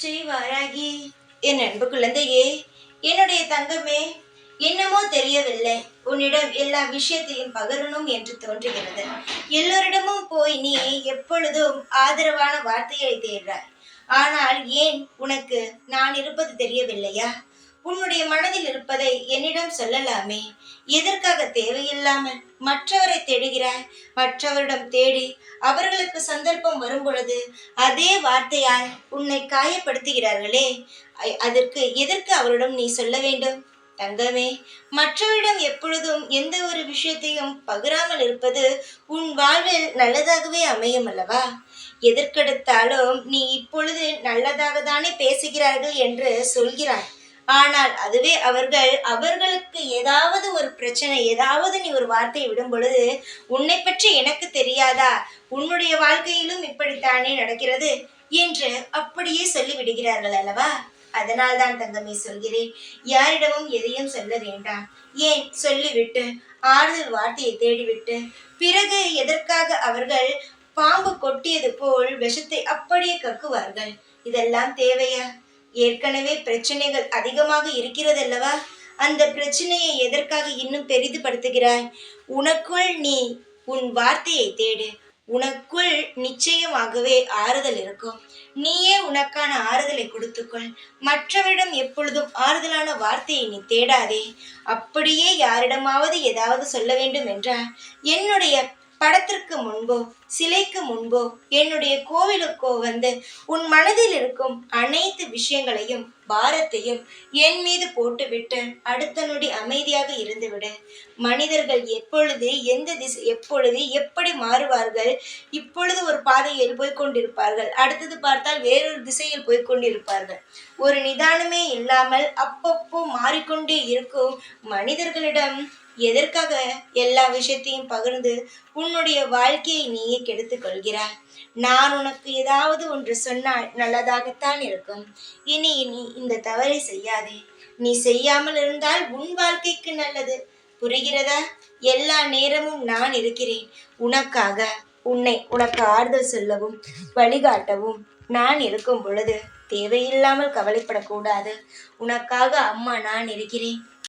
ஸ்ரீ வாராகி, என் அன்பு குழந்தையே, என்னுடைய தங்கமே, என்னமோ தெரியவில்லை, உன்னிடம் எல்லா விஷயத்தையும் பகிரணும் என்று தோன்றுகிறது. எல்லோரிடமும் போய் நீ எப்பொழுதும் ஆதரவான வார்த்தைகளை தேடுறாய். ஆனால் ஏன் உனக்கு நான் இருப்பது தெரியவில்லையா? உன்னுடைய மனதில் இருப்பதை என்னிடம் சொல்லலாமே. எதற்காக தேவையில்லாமல் மற்றவரை தேடுகிறாய்? மற்றவரிடம் தேடி அவர்களுக்கு சந்தர்ப்பம் வரும் பொழுது அதே வார்த்தையால் உன்னை காயப்படுத்துகிறார்களே, அதற்கு எதற்கு அவரிடம் நீ சொல்ல வேண்டும்? தங்கமே, மற்றவரிடம் எப்பொழுதும் எந்த ஒரு விஷயத்தையும் பகிராமல் இருப்பது உன் வாழ்வில் நல்லதாகவே அமையும் அல்லவா? எதற்கெடுத்தாலும் நீ இப்பொழுது நல்லதாக தானே பேசுகிறார்கள் என்று சொல்கிறாய். ஆனால் அதுவே அவர்களுக்கு ஏதாவது ஒரு பிரச்சனை, ஏதாவது நீ ஒரு வார்த்தையை விடும் பொழுது, உன்னை பற்றி எனக்கு தெரியாதா, உன்னுடைய வாழ்க்கையிலும் இப்படித்தானே நடக்கிறது என்று அப்படியே சொல்லி விடுகிறார்கள் அல்லவா? அதனால் தான் தங்கமே சொல்கிறேன், யாரிடமும் எதையும் சொல்ல வேண்டாம். ஏன் சொல்லிவிட்டு ஆறுதல் வார்த்தையை தேடிவிட்டு பிறகு எதற்காக அவர்கள் பாம்பு கொட்டியது போல் விஷத்தை அப்படியே கக்குவார்கள்? இதெல்லாம் தேவையா? ஏற்கனவே பிரச்சனைகள் அதிகமாக இருக்கிறதல்லவா? அந்த பிரச்சனையை எதற்காக இன்னும் பெரிதுபடுத்துகிறாய்? உனக்குள் நீ உன் வார்த்தையை தேடு. உனக்குள் நிச்சயமாகவே ஆறுதல் இருக்கும். நீயே உனக்கான ஆறுதலை கொடுத்துக்கொள். மற்றவரிடம் எப்பொழுதும் ஆறுதலான வார்த்தையை நீ தேடாதே. அப்படியே யாரிடமாவது ஏதாவது சொல்ல வேண்டும் என்றால், என்னுடைய படத்திற்கு முன்போ சிலைக்கு முன்போ என்னுடைய கோவிலுக்கோ வந்து உன் மனதில் இருக்கும் அனைத்து விஷயங்களையும் பாரத்தையும் என் மீது போட்டுவிட்டு அடுத்த நொடி அமைதியாக இருந்துவிடு. மனிதர்கள் எப்பொழுது எந்த திசை எப்பொழுது எப்படி மாறுவார்கள்? இப்பொழுது ஒரு பாதையில் போய்கொண்டிருப்பார்கள், அடுத்தது பார்த்தால் வேறொரு திசையில் போய்கொண்டிருப்பார்கள். ஒரு நிதானமே இல்லாமல் அப்பப்போ மாறிக்கொண்டே இருக்கும் மனிதர்களிடம் எதற்காக எல்லா விஷயத்தையும் பகிர்ந்து உன்னுடைய வாழ்க்கையை நீயே கெடுத்துக் கொள்கிறாய்? நான் உனக்கு ஏதாவது ஒன்று சொன்னால் நல்லதாகத்தான் இருக்கும். இனி இந்த தவறை செய்யாதே. நீ செய்யாமல் இருந்தால் உன் வாழ்க்கைக்கு நல்லது. புரிகிறதா? எல்லா நேரமும் நான் இருக்கிறேன் உனக்காக. உனக்கு ஆறுதல் சொல்லவும் வழிகாட்டவும் நான் இருக்கும் பொழுது தேவையில்லாமல் கவலைப்படக்கூடாது. உனக்காக அம்மா நான் இருக்கிறேன்.